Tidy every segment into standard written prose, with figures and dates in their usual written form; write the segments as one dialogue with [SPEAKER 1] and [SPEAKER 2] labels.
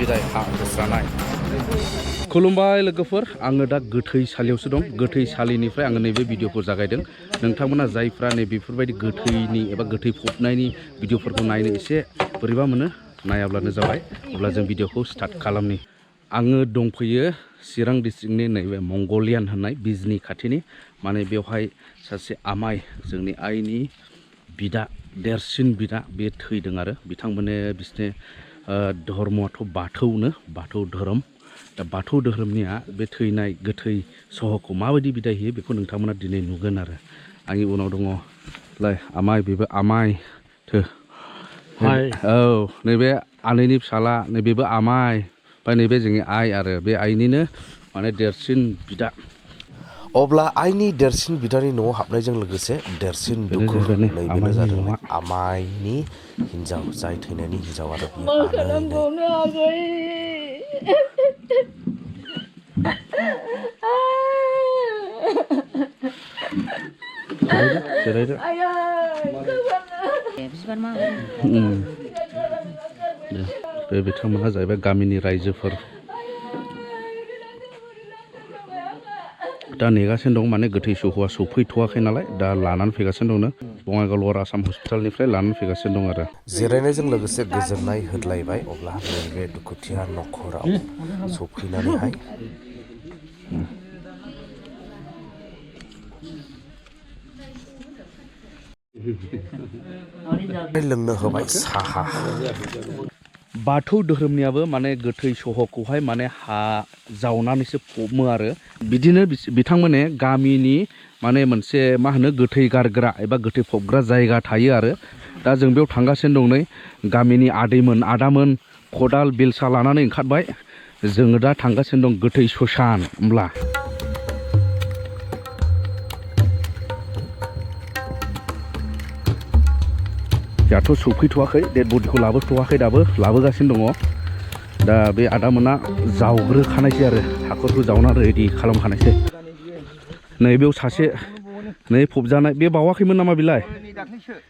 [SPEAKER 1] बिदाय हा बोस्रानाय खुलुमबाय लोगोफोर आङो दा गोथैसालियावसो दं गोथैसालिनिफ्राय आङो नैबे भिडिअखौ जागायदों नोंथांमोना जायफ्रा नै बेफोरबायदि गोथैनि एबा गोथै फबनायनि भिडिअफोरखौ नायनो एसे बोरैबा मोनो नायाब्लानो जाबाय अब्ला जों भिडिअखौ स्टार्ट खालामनि आङो दंफैयो चिरां डिस्ट्रिक्टनि नैबे मंगलियान होननाय बिजनि खाथिनि माने बेवहाय सासे आमाय जोंनि आइनि बिदा देरसिन बिदा बे थैदों आरो बिथांमोनने बिसने धर्मआथ' बाथौनो बाथौ धोरोम दा बाथौ धोरोमनिया बे थैनाय गोथै सहखौ माबायदि बिदाय होयो बेखौ नोंथांमोना दिनै नुगोन आरो आंनि उनाव दङ लाय आमाय बेबो आमाय थो औ नैबे आनैनि फिसाला नैबेबो आमाय ओमफ्राय नैबे जोंनि आइ आरो बे आइनिनो माने देरसिन बिदा
[SPEAKER 2] अब्ला आइनि देरसिन बिदानि न'आव हाबनायजों लोगोसे देरसिन दुखु नैबेनो जादों आमाइनि हिन्जाव जाय थैनायनि हिन्जाव आरो
[SPEAKER 1] बे बिथांमोनहा जाहैबाय गामिनि रायजोफोर दा नेगासिनो दं माने गोथै सहआ सफैथ'वाखै नालाय दा लानानै फैगासिनो दंनो बङाइगाव लवार आसाम हस्पिटालनिफ्राय लानानै फैगासिनो दं आरो
[SPEAKER 2] जिरायनायजों लोगोसे गोजोननाय होदलायबाय अब्ला नैबे दुखुथिया न'खराव सफैनानैहाय लोंनो होबाय साहा
[SPEAKER 1] बाथौ धोरोमनियाबो माने गोथै सहखौहाय माने हा जावनानैसो फबो आरो बिदिनो बिथांमोनने गामिनि माने मोनसे मा होनो गोथै गारग्रा एबा गोथै फबग्रा जायगा थायो आरो दा जों बेयाव थांगासिनो दं नै गामिनि आदैमोन आदामोन खदाल बेलसा लानानै ओंखारबाय जोङो दा थांगासिनो दं गोथै ससान होमब्ला दाथ' सफैथ'वाखै डेड बडिखौ लाबोथ'वाखै दाबो लाबोगासिनो दङ दा बे आदामोना जावग्रोखानायसै आरो हाखरखौ जावना रेडि खालामखानायसै नै बेयाव सासे नै फबजानाय बे बावाखैमोन नामा बिलाय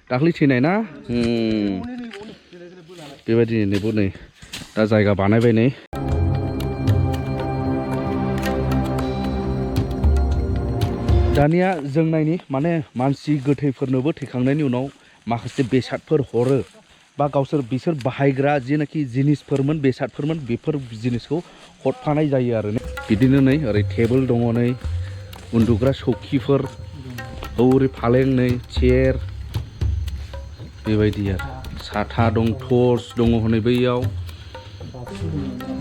[SPEAKER 1] दाख्लै थैनाय ना बेबायदि नैबो नै दा जायगा बानायबाय नै दानिया जों नायनि माने मानसि गोथैफोरनोबो थैखांनायनि उनाव माखासे बेसादफोर हरो बा बिसोर बाहायग्रा जेनाखि जिनिसफोरमोन बेसादफोरमोन बेफोर जिनिसखौ हरफानाय जायो आरो बिदिनो नै ओरै टेबोल दङ नै उन्दुग्रा सौखिफोर ओरै फालें नै चेयार बेबायदि आरो साथा दं टर्च दङ हनै बैयाव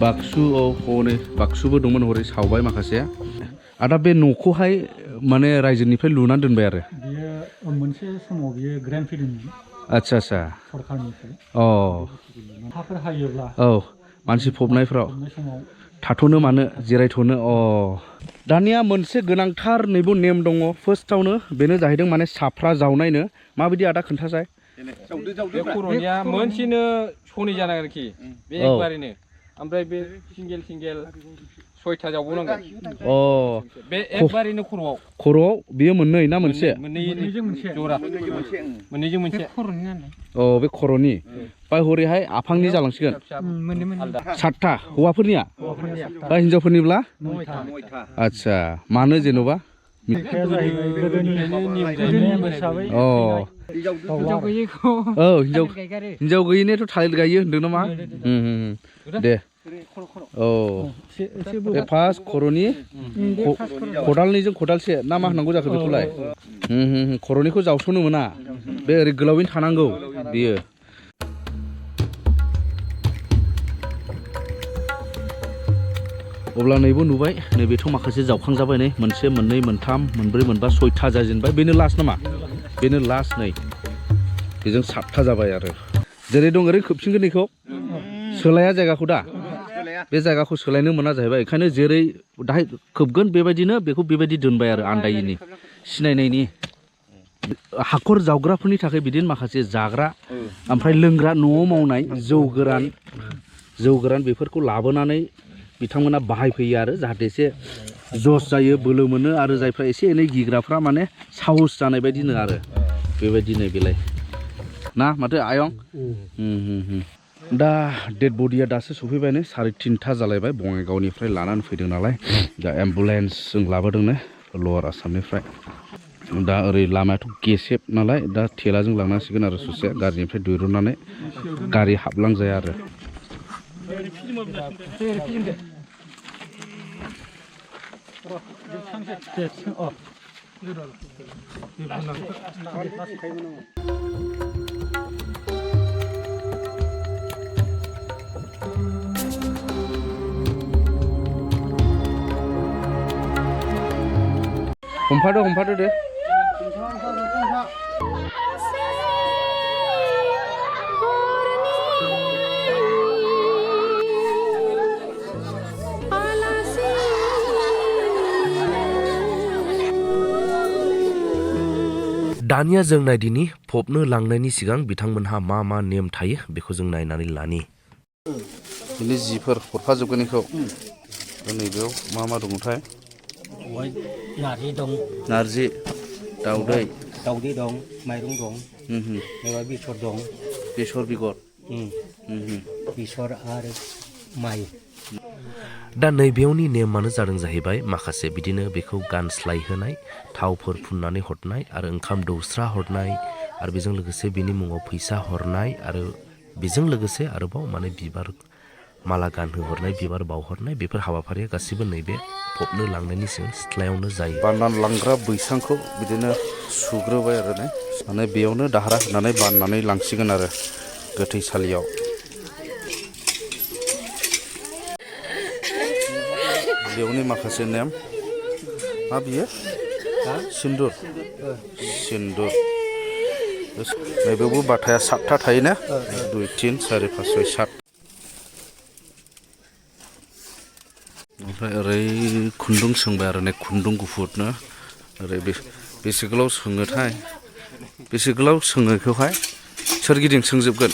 [SPEAKER 1] बाक्सु हनै बाक्सुबो दंमोन हरै सावबाय माखासे आदा बे न'खौहाय माने रायजोनिफ्राय लुनानै दोनबाय आरो
[SPEAKER 3] बियो मोनसे समाव बियो ग्रेन्ड फैदोंमोन
[SPEAKER 1] आच्छा
[SPEAKER 3] सरखारनिफ्राय हाफोर हायोब्ला
[SPEAKER 1] औ मानसि फबनायफ्राव थाथ'नो मानो जिरायथ'नो दानिया मोनसे गोनांथार नैबो नेम दङ फार्स्टआवनो बेनो जाहैदों माने साफ्रा जावनायनो माबायदि आदा खोन्थासाय
[SPEAKER 4] बे खर'निया मोनसेनो सनै जानांगोन आरोखि बे एकबारैनो ओमफ्राय बे सिंगेल सयथा जावबावनांगोन बे एकबारैनो खर'आव
[SPEAKER 1] बियो मोननै ना मोनसे
[SPEAKER 4] मोननैजों मोनसे जरा मोननैजों मोनसे खर'नि नालाय
[SPEAKER 1] बे खर'नि ओमफ्राय हरैहाय आफांनि जालांसिगोन सातथा हौवाफोरनिया बा हिनजावफोरनिब्ला आच्छा मानो जेन'बा हिनजाव गैयिनियाथ' थालिर गायो होनदों नामा दे बे फार्स्ट खर'नि खदालनिजों खदालसे ना मा होनांगौ जाखो बेखौलाय खर'निखौ जावस'नो मोना बे ओरै गोलावैनो थानांगौ बियो अब्ला नैबो नुबाय नैबेथ' माखासे जावखांजाबाय नै मोनसे मोननै मोनथाम मोनब्रै मोनबा सयथा जाजेनबाय बेनो लास्ट नामा बेनो लास्ट नै बेजों सातथा जाबाय आरो जेरै दं ओरै खोबसिनगोन बेखौ सोलाया जायगाखौ दा बे जायगाखौ सोलायनो मोना जाहैबाय ओंखायनो जेरै दाहाय खोबगोन बेबायदिनो बेखौ बेबायदि दोनबाय आरो आन्दायैनि सिनायनायनि हाखर जावग्राफोरनि थाखाय बिदिनो माखासे जाग्रा ओमफ्राय लोंग्रा न'आव मावनाय जौ गोरान बेफोरखौ लाबोनानै बिथांमोना बाहायफैयो आरो जाहाथे एसे जस जायो बोलो मोनो आरो जायफ्रा एसे एनै गिग्राफ्रा माने साहस जानाय बायदिनो आरो बेबायदिनो बेलाय ना माथो आयं दा डेड बडिया दासो सफैबायनो 3:30 जालायबाय बङाइगावनिफ्राय लानानै फैदों नालाय दा एम्बुलेन्स जों लाबोदोंनो लवार आसामनिफ्राय दा ओरै लामायाथ' गेसेब नालाय दा थेलाजों लांनांसिगोन आरो ससे गारिनिफ्राय दिरुननानै गारि हाबलांजाया आरो हमफादो दे
[SPEAKER 2] दानिया जों नायदिनि फबनो लांनायनि सिगां बिथांमोनहा मा मा नेम थायो बेखौ जों नायनानै लानि
[SPEAKER 1] बिनि जिफोर हरफाजोबगोननिखौ नैबेयाव मा दङथाय
[SPEAKER 5] नारजि दं
[SPEAKER 1] नारजि दाउदै
[SPEAKER 5] दं माइरं दं एबा बेसर दं
[SPEAKER 1] बेसर बिगर
[SPEAKER 5] बेसर आरो माइ
[SPEAKER 2] दा नैबेयावनि नेमानो जादों जाहैबाय माखासे बिदिनो बेखौ गानस्लायहोनाय थावफोर फुननानै हरनाय आरो ओंखाम दौस्रा हरनाय आरो बेजों लोगोसे बिनि मुङाव फैसा हरनाय आरो बेजों लोगोसे आरोबाव माने बिबार माला गानहोहरनाय बिबार बावहरनाय बेफोर हाबाफारिया गासिबो नैबे फबनो लांनायनि सिगां सिथ्लायावनो जायो
[SPEAKER 1] बाननानै लांग्रा बैसांखौ बिदिनो सुग्रोबाय आरो ने माने बेयावनो दाहारा होनानै बाननानै लांसिगोन आरो गोथैसालियाव बेयावनि माखासे नेम मा बियो सिन्दुर नैबेयावबो बाथाया 7था थायोना 2 3 4 5 6 7 ओमफ्राय ओरै खुन्दुं सोंबाय आरो ने खुन्दुं गुफुरनो ओरै बेसे गोलाव सोङोथाय बेसे गोलाव सोङो बेखौहाय सोरगिदिं सोंजोबगोन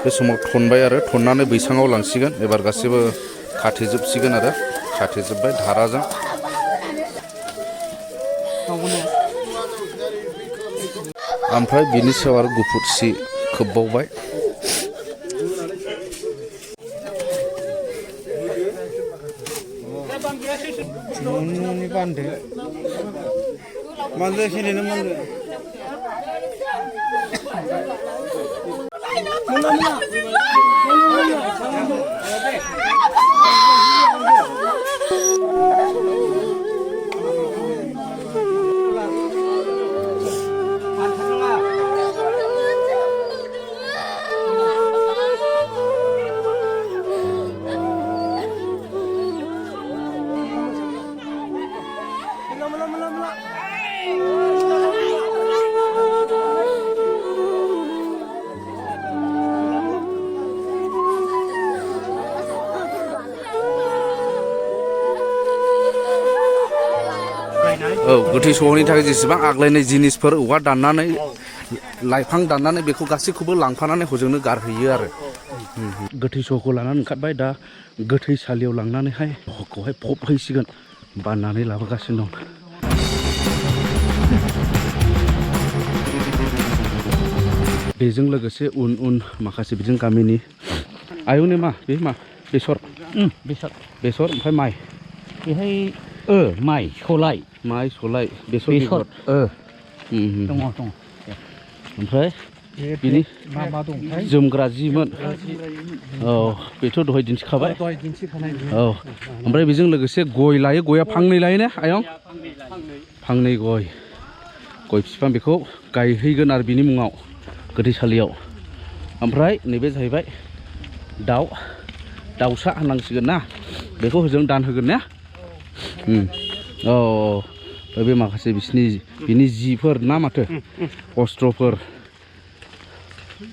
[SPEAKER 1] बे समाव थनबाय आरो थननानै बैसाङाव लांसिगोन एबार गासिबो खाथेजोबसिगोन आरो खाथेजोबबाय धाराजों ओमफ्राय बिनि सायाव आरो गुफुर सि खोबबावबाय गोथै सहनि थाखाय जेसेबां आग्लायनाय जिनिसफोर औवा दाननानै लाइफां दाननानै बेखौ गासैखौबो लांफानानै हजोंनो गारहैयो आरो गोथै सहखौ लानानै ओंखारबाय दा गोथैसालियाव लांनानैहाय सहखौहाय फबहैसिगोन बाननानै लाबोगासिनो दं बेजों लोगोसे उन माखासे बिदिनो गामिनि आयौनि मा बेसर ओमफ्राय माइ
[SPEAKER 5] बेहाय माइ सलाय
[SPEAKER 1] बेसर
[SPEAKER 5] दङ
[SPEAKER 1] ओमफ्राय बिनि
[SPEAKER 3] मा दंथाय
[SPEAKER 1] जोमग्रा जिमोन औ बेथ' दहाय दिन्थिखाबाय औ ओमफ्राय बेजों लोगोसे गय लायो गया फांनै लायो ने आयं फांनै गय बिफां बेखौ गायहैगोन आरो बिनि मुङाव गोथैसालियाव ओमफ्राय नैबे जाहैबाय दाउसा होननांसिगोन ना बेखौ हजों दान होगोन ना बे माखासे बिनि जिफोर ना माथो अस्त्रफोर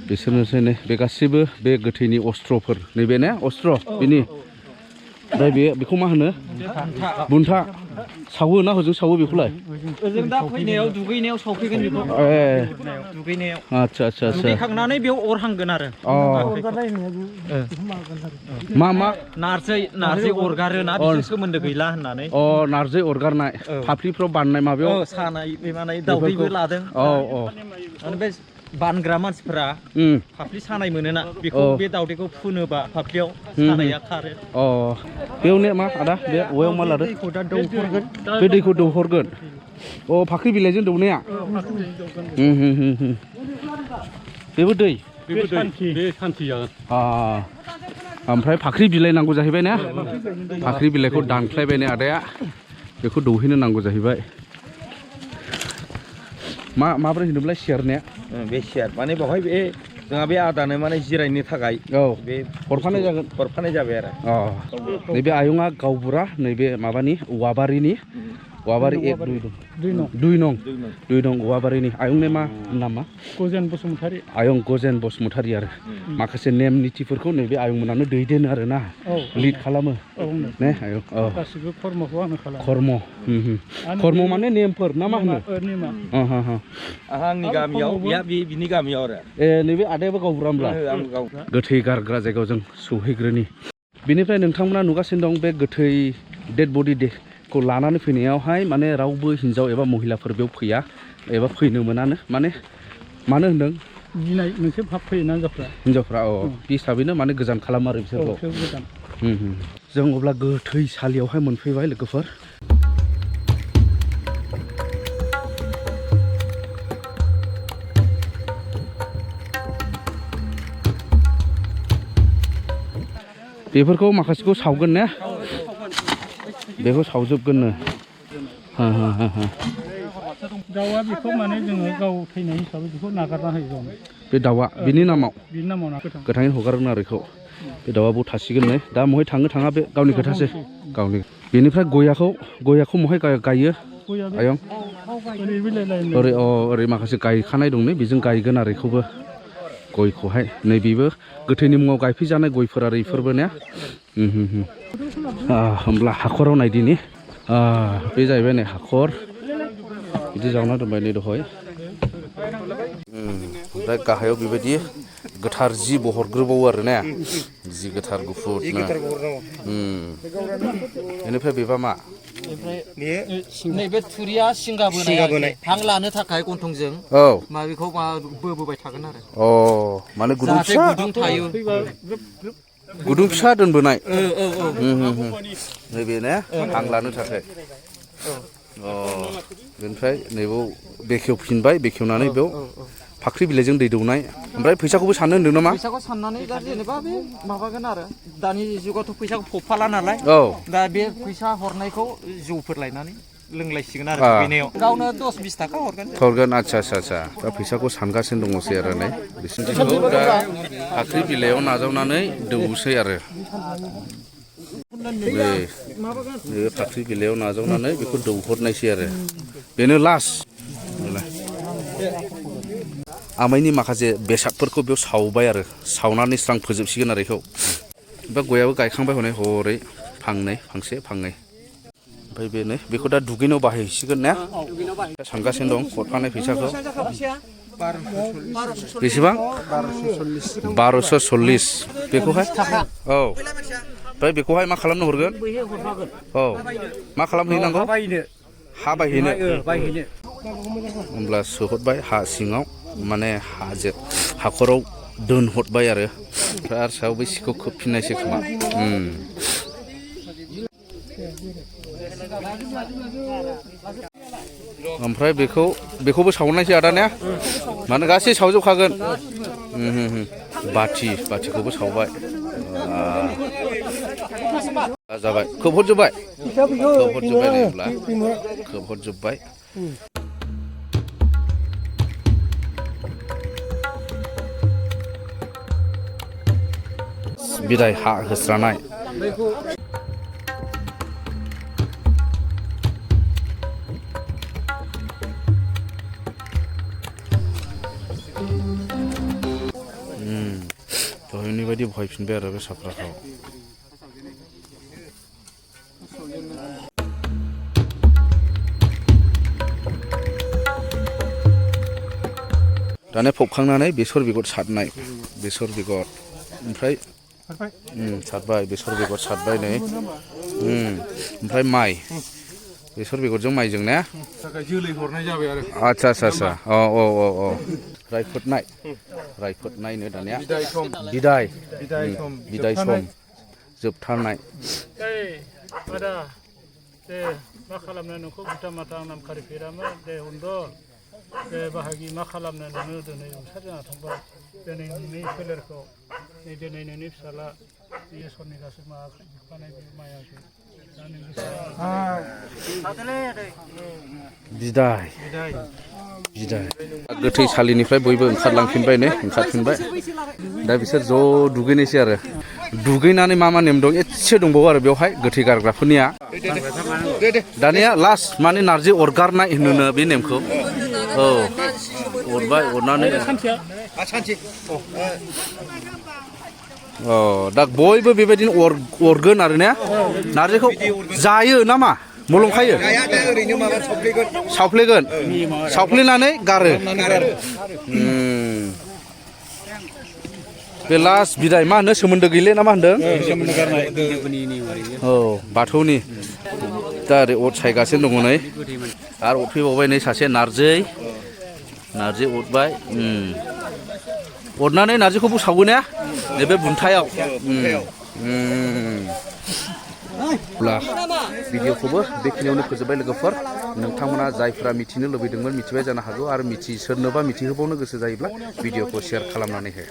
[SPEAKER 1] बिसोरनोसै ने बे गासिबो बे गोथैनि अस्त्रफोर नैबे ने अस्त्र बिनि ओमफ्राय बेखौ मा होनो बुन्था सावो ना हजों सावो बेखौलाय
[SPEAKER 6] ओजों दा फैनायाव दुगैनायाव सावफैगोन बेखौ दुगैनायाव
[SPEAKER 1] आच्छा आच्छा आच्छा
[SPEAKER 6] दुगैखांनानै बेयाव अर हांगोन आरो
[SPEAKER 1] मा मा
[SPEAKER 6] नारजि अरगारोना बिजों सोमोन्दो गैला होननानै
[SPEAKER 1] नारजि अरगारनाय फाफ्लिफ्राव बाननाय माबायाव
[SPEAKER 6] सानाय मानाय दावदैबो लादों बे बानग्रा मानसिफोरा फाफ्लि सानाय मोनोना बेखौ बे दावदैखौ फुनोबा फाफ्लियाव सानाया खारो
[SPEAKER 1] बेयाव ने मा आदा बे औवायाव मा लादों बे दैखौ दौहरगोन फाख्रि बिलाइजों दौनाया बेबो दै
[SPEAKER 3] बे सान्थि जागोन
[SPEAKER 1] ओमफ्राय फाख्रि बिलाइ नांगौ जाहैबाय ना फाख्रि बिलाइखौ दानख्लायबाय ने आदाया बेखौ दौहैनो नांगौ जाहैबाय माब्रै होनोब्लाय सियारनाया
[SPEAKER 5] बे सियार माने बेवहाय बे जोंहा बे आदानो माने जिरायनो थाखाय बे
[SPEAKER 1] हरफानाय
[SPEAKER 5] जाबाय आरो
[SPEAKER 1] नैबे आयंआ गावबुरा नैबे माबानि औवाबारिनि औवाबारि 2 नं औवाबारिनि आयंनि मा नामा
[SPEAKER 3] गजेन बसुमतारी
[SPEAKER 1] आयं गजेन बसुमतारी आरो माखासे नेम निथिफोरखौ नैबे आयंमोनानो दैदेनो आरो ना लिड खालामो ने आयं
[SPEAKER 3] गासिबो कर्मखौ आंनो
[SPEAKER 1] खालामो कर्म माने नेमफोर ना मा होनो
[SPEAKER 5] आंनि गामियाव बिनि गामियाव आरो
[SPEAKER 1] नैबे आदायाबो गावबुरा होमब्ला गोथै गारग्रा जायगायाव जों सौहैग्रोनि बेनिफ्राय नोंथांमोना नुगासिनो दं बे गोथै डेड बडि खौ लानानै फैनायावहाय माने रावबो हिन्जाव एबा महिलाफोर बेयाव फैया एबा फैनो मोनानो माने मानो होनदों
[SPEAKER 3] गिनाय मोनसे भाब फैयोना
[SPEAKER 1] हिन्जावफ्रा बे हिसाबैनो माने गोजान खालामो आरो बिसोरखौ जों अब्ला गोथैसालियावहाय मोनफैबाय लोगोफोर बेफोरखौ माखासेखौ सावगोन ने बेखौ सावजोबगोननो
[SPEAKER 3] दाउआ बेखौ माने जोङो गाव थैनाय हिसाबै बेखौ नागारना होयो
[SPEAKER 1] बे दाउआ बिनि नामाव
[SPEAKER 3] गोथाङै
[SPEAKER 1] हगारगोन आरो बेखौ बे दाउआ बाव थासिगोन नै दा महाय थाङा बे गावनि खोथासै गावनि बेनिफ्राय गयाखौ महाय गायो आयं ओरै माखासे गायखानाय दं नै बेजों गायगोन आरो बेखौबो गयखौहाय नैबेबो गोथैनि मुङाव गायफैजानाय गयफोर आरो इफोरबो ने होमब्ला हाखराव नायदिनि बे जाहैबाय नै हाखर बिदि जावना दोनबाय नै दहाय ओमफ्राय गाहायाव बेबायदि गोथार जि बहरग्रोबावो आरो ने जि गोथार गुफुरनो बेनिफ्राय बेबा मा
[SPEAKER 6] नैबे थुरिया सिंगा बोनाय हां लानो थाखाय गन्थंजों माबेखौ बोबोबाय थागोन आरो
[SPEAKER 1] माने गुदुं फिसा
[SPEAKER 6] गुदुं थायो
[SPEAKER 1] गुदुं फिसा दोनबोनाय नैबे ने हां लानो थाखाय बेनिफ्राय नैबाव बेखेवफिनबाय बेखेवनानै बेयाव फाख्रि बिलाइजों दै दौनाय ओमफ्राय फैसाखौबो साननो होनदों नामा
[SPEAKER 6] फैसाखौ साननानै दा जेनेबा बे माबागोन आरो दानि जुगावथ' फैसाखौ फबफाला नालाय दा बे फैसा हरनायखौ जौफोर लायनानै लोंलायसिगोन आरो दुगैनायाव गावनो 10-20 थाखा हरगोन
[SPEAKER 1] आच्छा दा फैसाखौ सानगासिनो दङसै आरो नै बिसोरखौ दा फाख्रि बिलाइयाव नाजावनानै दौसै आरो बे फाख्रि बिलाइयाव नाजावनानै बेखौ दौहरनायसै आरो बेनो लास्ट आमाइनि माखासे बेसादफोरखौ बेयाव सावबाय आरो सावनानै स्रां फोजोबसिगोन आरो बेखौ ओमफ्राय गयाबो गायखांबाय हनै हरै फांसे फांनै ओमफ्राय बेनो बेखौ दा दुगैनायाव बाहायहैसिगोन ने सानगासिनो दं हरफानाय फैसाखौ बेसेबां 1240 बेखौहाय ओमफ्राय बेखौहाय मा खालामनो हरगोन मा खालामहैनांगौ हा बायहैनो होमब्ला सोहरबाय हा सिङाव माने हाखराव दोनहरबाय आरो ओमफ्राय आरो सायाव बै सिखौ खोबफिननायसै खोमा ओमफ्राय बेखौबो सावनायसै आदा ने माने गासै सावजोबखागोन बाथिखौबो सावबाय जाबाय खोबहरजोब्बाय नै होमब्ला खोबहरजोब्बाय बिदाय हा होस्रानाय दहायनि बायदि बहायफिनबाय आरो बे साफ्राखौ दानिया फबखांनानै बेसर बेगर सारनाय बेसर बेगर ओमफ्राय सारबाय बेसर बेगर सारबाय नै ओमफ्राय माइ बेसर बेगरजों माइजों ने
[SPEAKER 4] थाखाय जोलै हरनाय जाबाय आरो
[SPEAKER 1] आच्छा आच्छा आच्छा औ रायफोदनायनो दानिया बिदाय सम जोबथारनाय
[SPEAKER 3] आदा दे मा खालामनो नोंखौ बुथा माथा आं नाम खारिफेरामोन दे हुन्दर दे बाहागि मा खालामनो नोङो दिनै रुंसार जाना थांबाय दिनै नोंनि फोलेरखौ दिनै नोंनि फिसाला बियो सरनि गासै माबा खानाय बे मायाखै
[SPEAKER 1] बिदाय गोथैसालिनिफ्राय बयबो ओंखारलांफिनबाय नै ओंखारफिनबाय दा बिसोर ज' दुगैनोसै आरो दुगैनानै मा नेम दं एसे दंबावो आरो बेवहाय गोथै गारग्राफोरनिया दानिया लास्ट माने नारजि अरगारनाय होनोनो बे नेमखौ औ अरबाय अरनानै दा बयबो बेबायदिनो अरगोन आरो ने नारजिखौ जायो ना मा मलंखायो सावफ्लेगोन सावफ्लेनानै गारो बे लास्ट बिदाय मा होनो सोमोन्दो गैले ना मा होनदों औ बाथौनि दा ओरै अर सायगासिनो दङ नै आरो अरफैबावबाय नै सासे नारजि अरबाय अरनानै नारजिखौबो सावो ने नैबे बुन्थायाव अब्ला भिडिअखौबो बेखिनियावनो फोजोबबाय लोगोफोर नोंथांमोना जायफ्रा मिथिनो लुबैदोंमोन मिथिबाय जानो हागौ आरो सोरनोबा मिथिहोबावनो गोसो जायोब्ला भिडिअखौ शेयार खालामनानै हो